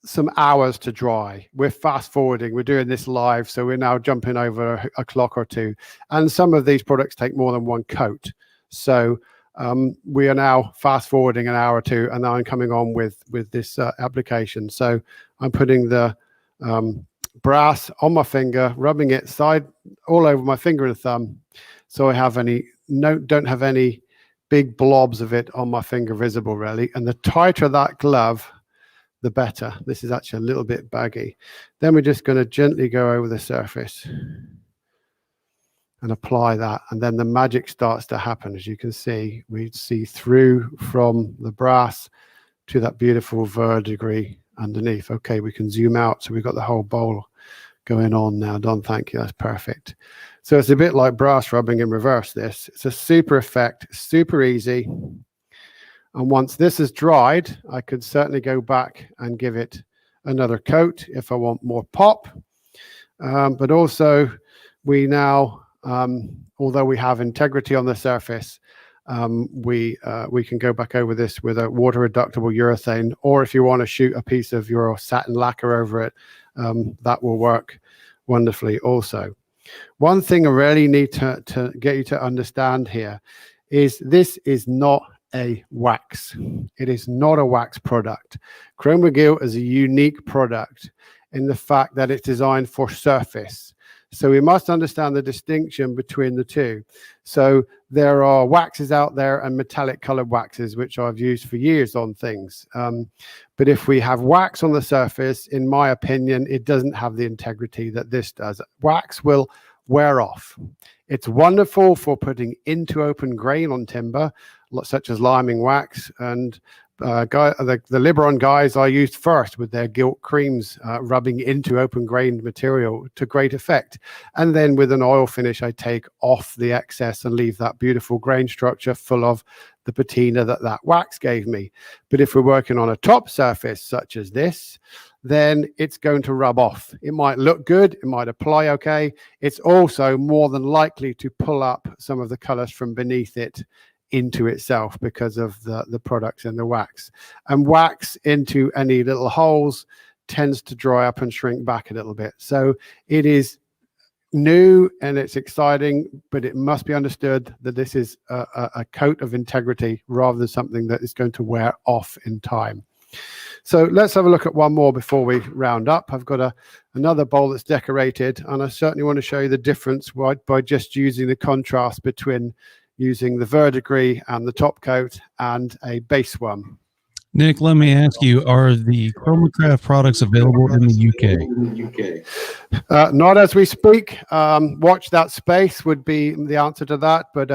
some hours to dry. We're fast forwarding. We're doing this live, so we're now jumping over a clock or two. And some of these products take more than one coat. So we are now fast forwarding an hour or two, and now I'm coming on with this application. So I'm putting the brass on my finger, rubbing it all over my finger and thumb, so I don't have any big blobs of it on my finger visible, really. And the tighter that glove, the better. This is actually a little bit baggy. Then we're just going to gently go over the surface and apply that, and then the magic starts to happen. As you can see, we see through from the brass to that beautiful verdigris underneath. Okay, we can zoom out, so we've got the whole bowl going on now. Don, thank you, that's perfect. So it's a bit like brass rubbing in reverse. This, it's a super effect, super easy. And once this is dried, I could certainly go back and give it another coat if I want more pop. But also we now, although we have integrity on the surface, we can go back over this with a water reductible urethane, or if you want to shoot a piece of your satin lacquer over it, that will work wonderfully also. One thing I really need to get you to understand here is this is not a wax. It is not a wax product. Chroma Gilt is a unique product in the fact that it's designed for surface. So we must understand the distinction between the two. So there are waxes out there and metallic colored waxes, which I've used for years on things. But if we have wax on the surface, in my opinion, it doesn't have the integrity that this does. Wax will wear off. It's wonderful for putting into open grain on timber, such as liming wax, and the Liberon guys I used first with their gilt creams, rubbing into open grained material to great effect. And then with an oil finish, I take off the excess and leave that beautiful grain structure full of the patina that wax gave me. But if we're working on a top surface such as this, then it's going to rub off. It might look good, it might apply okay. It's also more than likely to pull up some of the colors from beneath it into itself because of the products in the wax. And wax into any little holes tends to dry up and shrink back a little bit. So it is new and it's exciting, but it must be understood that this is a coat of integrity rather than something that is going to wear off in time. So let's have a look at one more before we round up. I've got another bowl that's decorated, and I certainly want to show you the difference by just using the contrast between using the verdigris and the top coat and a base one. Nick, let me ask you, are the Chromacraft products available in the UK? Not as we speak. Watch that space would be the answer to that, but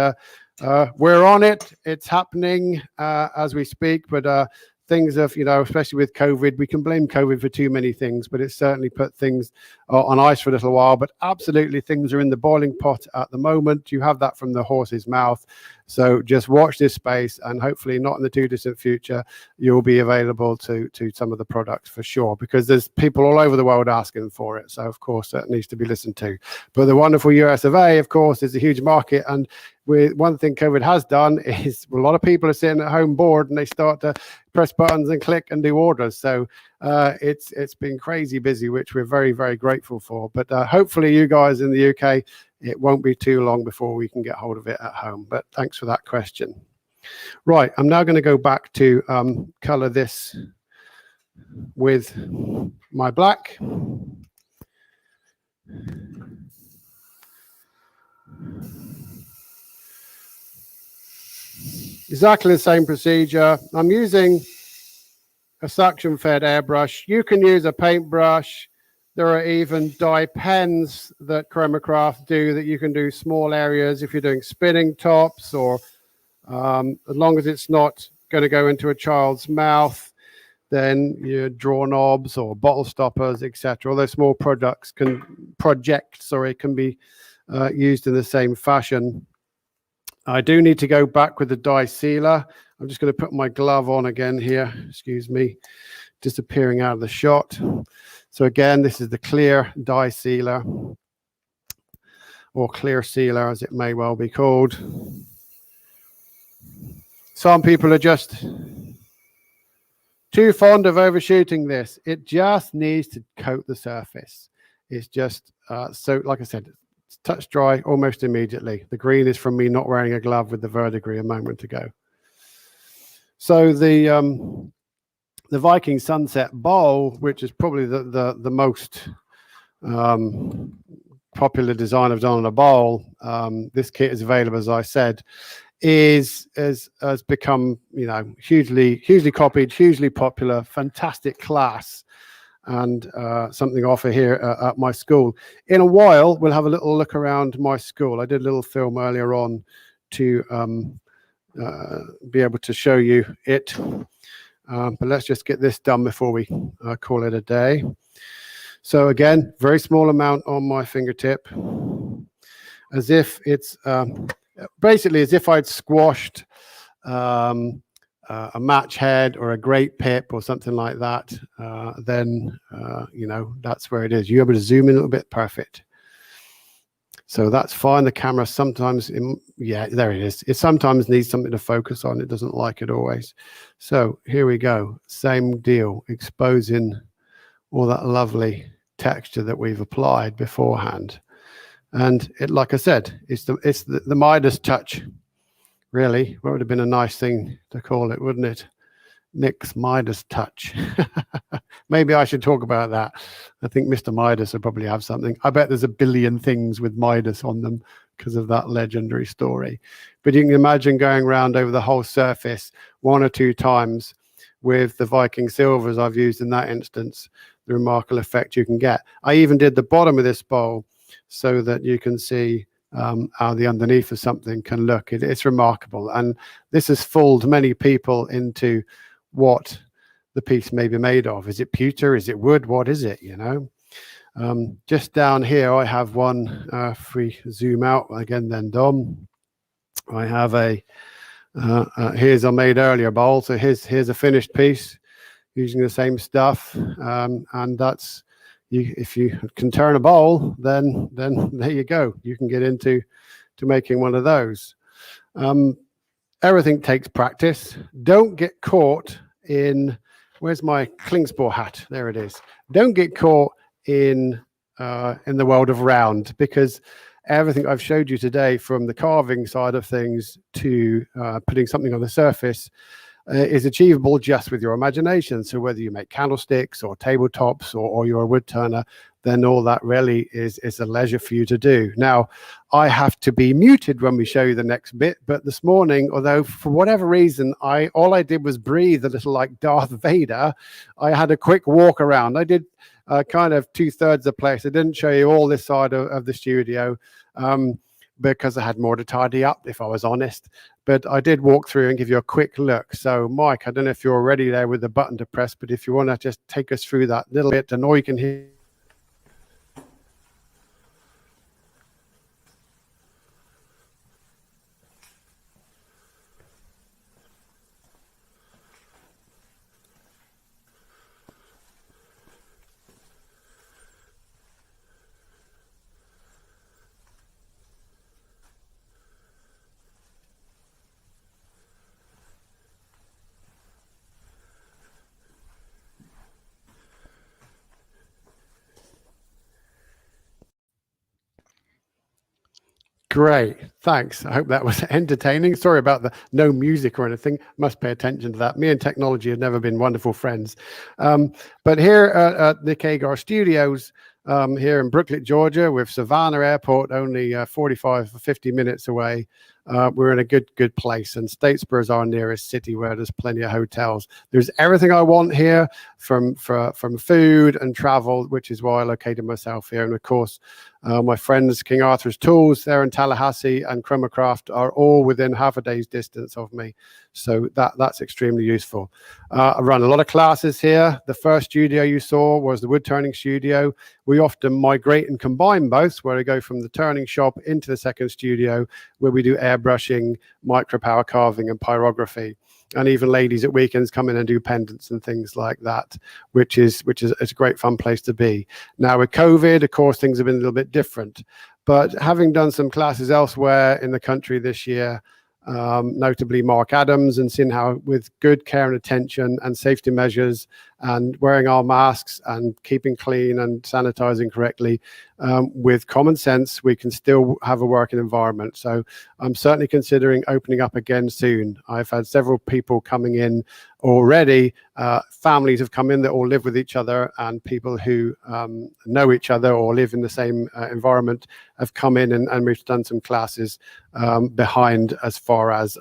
we're on it. It's happening as we speak, but things of, especially with COVID, we can blame COVID for too many things, but it's certainly put things on ice for a little while. But absolutely, things are in the boiling pot at the moment. You have that from the horse's mouth. So just watch this space, and hopefully not in the too distant future, you'll be available to some of the products for sure, because there's people all over the world asking for it. So of course that needs to be listened to. But the wonderful US of A, of course, is a huge market. And one thing COVID has done is a lot of people are sitting at home bored, and they start to press buttons and click and do orders. So it's been crazy busy, which we're very, very grateful for. But hopefully you guys in the UK, it won't be too long before we can get hold of it at home. But thanks for that question. Right, I'm now going to go back to color this with my black. Exactly the same procedure. I'm using a suction fed airbrush. You can use a paintbrush. There are even dye pens that Chromacraft do that you can do small areas if you're doing spinning tops, or as long as it's not going to go into a child's mouth, then your draw knobs or bottle stoppers, etc. All those small projects can be used in the same fashion. I do need to go back with the dye sealer. I'm just going to put my glove on again here. Excuse me, disappearing out of the shot. So again, this is the clear dye sealer. or clear sealer, as it may well be called. Some people are just too fond of overshooting this. It just needs to coat the surface. It's just, so like I said, it's touch dry almost immediately. The green is from me not wearing a glove with the verdigris a moment ago. So the Viking Sunset Bowl, which is probably the most popular design I've done on a bowl, this kit is available, as I said, has become, you know, hugely copied, hugely popular, fantastic class, and something I offer here at my school. In a while, we'll have a little look around my school. I did a little film earlier on to be able to show you it, but let's just get this done before we call it a day. So again, very small amount on my fingertip, as if it's basically as if I'd squashed a match head or a grape pip or something like that. Then you know, that's where it is. You're able to zoom in a little bit, perfect. So that's fine. The camera sometimes, yeah, there it is. It sometimes needs something to focus on. It doesn't like it always. So here we go. Same deal, exposing all that lovely texture that we've applied beforehand. And it, like I said, it's the Midas touch, really. What would have been a nice thing to call it, wouldn't it? Nick's Midas touch. Maybe I should talk about that. I think Mr. Midas would probably have something. I bet there's a billion things with Midas on them because of that legendary story. But you can imagine going around over the whole surface 1 or 2 times with the Viking silvers I've used in that instance, the remarkable effect you can get. I even did the bottom of this bowl so that you can see how the underneath of something can look. It's remarkable. And this has fooled many people into what the piece may be made of. Is it pewter? Is it wood? What is it, you know? Just down here, I have one, if we zoom out again then, Dom, I have a, here's a made earlier bowl. So here's a finished piece using the same stuff. And that's, if you can turn a bowl, then there you go. You can get into making one of those. Everything takes practice. Don't get caught in, where's my Klingspor hat? There it is. Don't get caught in the world of round, because everything I've showed you today, from the carving side of things to putting something on the surface, is achievable just with your imagination. So whether you make candlesticks or tabletops or you're a wood turner, then all that really is a leisure for you to do. Now, I have to be muted when we show you the next bit, but this morning, although for whatever reason, all I did was breathe a little like Darth Vader, I had a quick walk around. I did kind of 2/3 of the place. I didn't show you all this side of the studio because I had more to tidy up, if I was honest. But I did walk through and give you a quick look. So, Mike, I don't know if you're already there with the button to press, but if you want to just take us through that little bit, and all you can hear. Great, thanks. I hope that was entertaining. Sorry about the no music or anything. Must pay attention to that. Me and technology have never been wonderful friends. But here at the Agar Studios, here in Brooklet, Georgia, with Savannah Airport only 45 or 50 minutes away, we're in a good place. And Statesboro is our nearest city, where there's plenty of hotels. There's everything I want here, from food and travel, which is why I located myself here. And of course, my friends King Arthur's Tools there in Tallahassee and Chromacraft are all within half a day's distance of me. So that's extremely useful. I run a lot of classes here. The first studio you saw was the wood turning studio. We often migrate and combine both, where I go from the turning shop into the second studio, where we do airbrushing, micro power carving, and pyrography. And even ladies at weekends come in and do pendants and things like that, which is it's a great fun place to be. Now with COVID, of course, things have been a little bit different, But having done some classes elsewhere in the country this year, notably Mark Adams, and seeing how with good care and attention and safety measures and wearing our masks and keeping clean and sanitizing correctly, with common sense, we can still have a working environment. So I'm certainly considering opening up again soon. I've had several people coming in already. Families have come in that all live with each other, and people who know each other or live in the same environment have come in, and we've done some classes behind as far as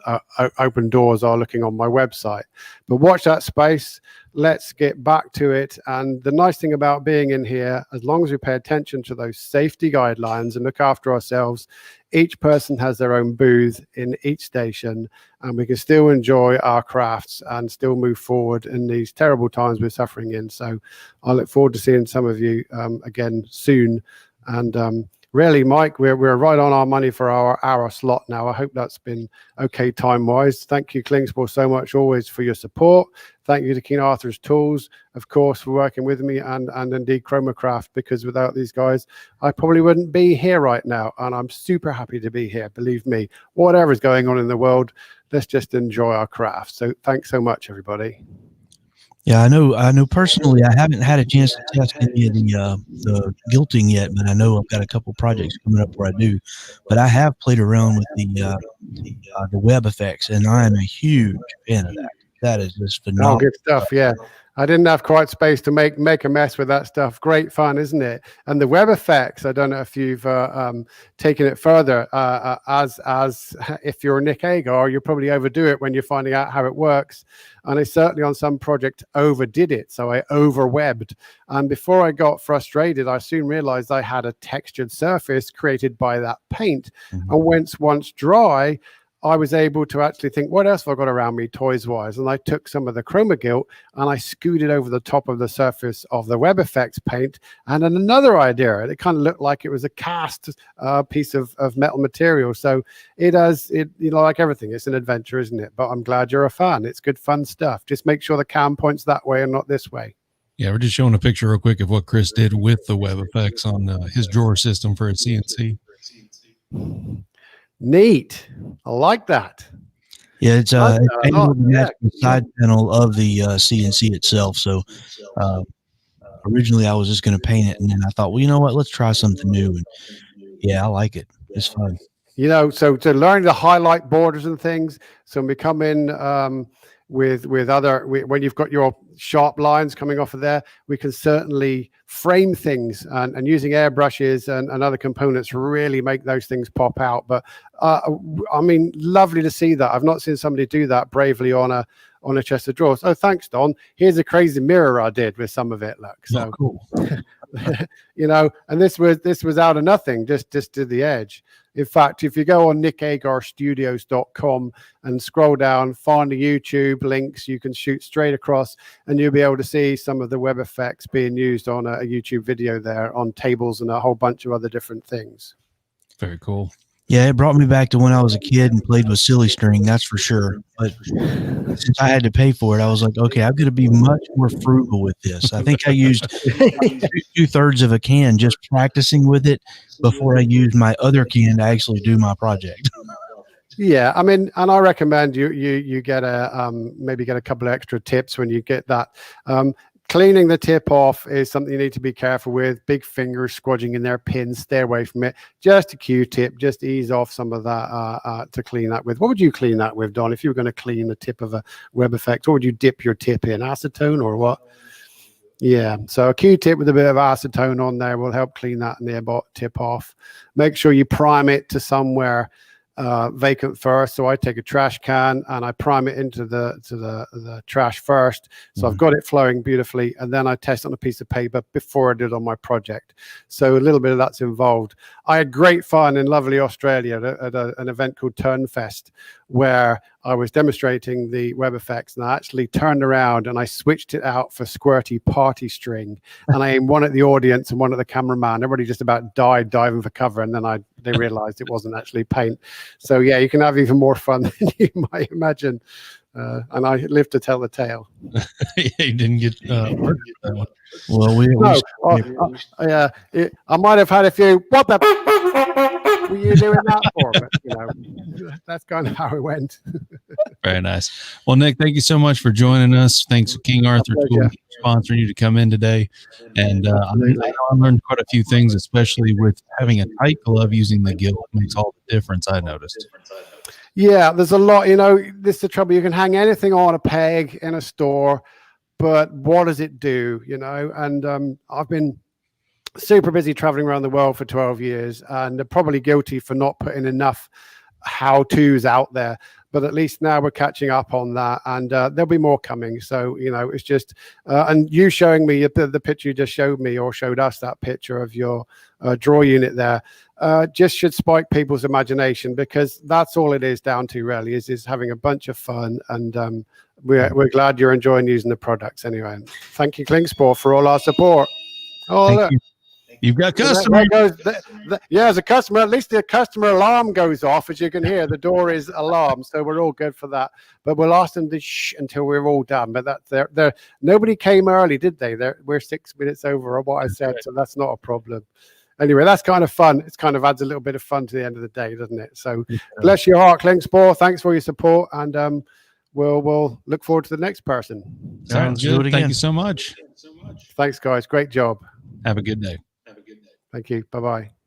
open doors are looking on my website. But watch that space. Let's get back to it. And the nice thing about being in here, as long as we pay attention to those safety guidelines and look after ourselves, each person has their own booth in each station, and we can still enjoy our crafts and still move forward in these terrible times we're suffering in. So I look forward to seeing some of you again soon. And really, Mike, we're right on our money for our hour slot now. I hope that's been okay time-wise. Thank you, Klingspor, so much always for your support. Thank you to King Arthur's Tools, of course, for working with me, and indeed Chromacraft, because without these guys, I probably wouldn't be here right now. And I'm super happy to be here. Believe me, whatever's going on in the world, let's just enjoy our craft. So thanks so much, everybody. Yeah, I know personally, I haven't had a chance to test any of the gilting yet, but I know I've got a couple projects coming up where I do. But I have played around with the web effects, and I am a huge fan of that. That is just phenomenal. Oh, good stuff. Yeah. I didn't have quite space to make a mess with that stuff. Great fun, isn't it? And the web effects, I don't know if you've taken it further, as if you're Nick Agar, you'll probably overdo it when you're finding out how it works. And I certainly on some project overdid it. So I overwebbed. And before I got frustrated, I soon realized I had a textured surface created by that paint. Mm-hmm. And once dry, I was able to actually think, what else have I got around me toys-wise? And I took some of the chroma gilt and I scooted over the top of the surface of the web effects paint. And then another idea, it kind of looked like it was a cast piece of metal material. So like everything, it's an adventure, isn't it? But I'm glad you're a fan. It's good, fun stuff. Just make sure the cam points that way and not this way. Yeah, we're just showing a picture real quick of what Chris did with the web effects on his drawer system for a CNC. Neat. I like that. Yeah, it's the side panel of the CNC itself. So originally I was just going to paint it, and then I thought, well, you know what? Let's try something new. And yeah, I like it. It's fun. So to learn to highlight borders and things. So when we come in when you've got your sharp lines coming off of there, we can certainly frame things and using airbrushes and other components really make those things pop out. But I mean, lovely to see that. I've not seen somebody do that bravely on a chest of drawers. Oh, thanks, Don. Here's a crazy mirror I did with some of it. Look, so cool. And this was out of nothing, just to the edge. In fact, if you go on nickagarstudios.com and scroll down, find the YouTube links, you can shoot straight across and you'll be able to see some of the web effects being used on a YouTube video there on tables and a whole bunch of other different things. Very cool. Yeah, it brought me back to when I was a kid and played with silly string, that's for sure. But since I had to pay for it, I was like, okay, I'm going to be much more frugal with this. I think I used 2/3 of a can just practicing with it before I used my other can to actually do my project. Yeah, I mean, and I recommend you get maybe get a couple of extra tips when you get that. Cleaning the tip off is something you need to be careful with. Big fingers squodging in their pins, stay away from it. Just a Q-tip, just ease off some of that to clean that with. What would you clean that with, Don? If you were going to clean the tip of a web effect, what would you dip your tip in? Acetone or what? Yeah, so a Q-tip with a bit of acetone on there will help clean that near tip off. Make sure you prime it to somewhere vacant first. So I take a trash can and I prime it into the trash first. So I've got it flowing beautifully, and then I test on a piece of paper before I did on my project. So a little bit of that's involved. I had great fun in lovely Australia at an event called Turnfest, where I was demonstrating the web effects, and I actually turned around and I switched it out for squirty party string, and I aimed one at the audience and one at the cameraman. Everybody just about died diving for cover, and then they realized it wasn't actually paint. So yeah, you can have even more fun than you might imagine. And I lived to tell the tale. Yeah, you didn't get murdered that one. Well, I might have had a few. What the? were you doing that for? But, you know, that's kind of how it went. Very nice. Well, Nick, thank you so much for joining us. Thanks to King Arthur Tools for sponsoring you to come in today. And I learned quite a few things, especially with having a tight glove using the gill. It makes all the difference, I noticed. Yeah, there's a lot, you know, this is the trouble. You can hang anything on a peg in a store, but what does it do, you know? And I've been super busy traveling around the world for 12 years, and they're probably guilty for not putting enough how-tos out there. But at least now we're catching up on that, and there'll be more coming. So, you know, it's just, and you showing me the picture you just showed me, or showed us that picture of your draw unit there, just should spike people's imagination, because that's all it is down to really, is having a bunch of fun. And we're glad you're enjoying using the products anyway. And thank you, Klingspor, for all our support. Oh, look. You've got customers. Yeah, as a customer, at least the customer alarm goes off. As you can hear, the door is alarmed, so we're all good for that. But we'll ask them to shh until we're all done. But that's nobody came early, did they? We're 6 minutes over on what I said, so that's not a problem. Anyway, that's kind of fun. It kind of adds a little bit of fun to the end of the day, doesn't it? So bless your heart, Klingspor. Thanks for your support, and we'll look forward to the next person. Sounds good. Thank you so much. Thanks, guys. Great job. Have a good day. Thank you. Bye-bye.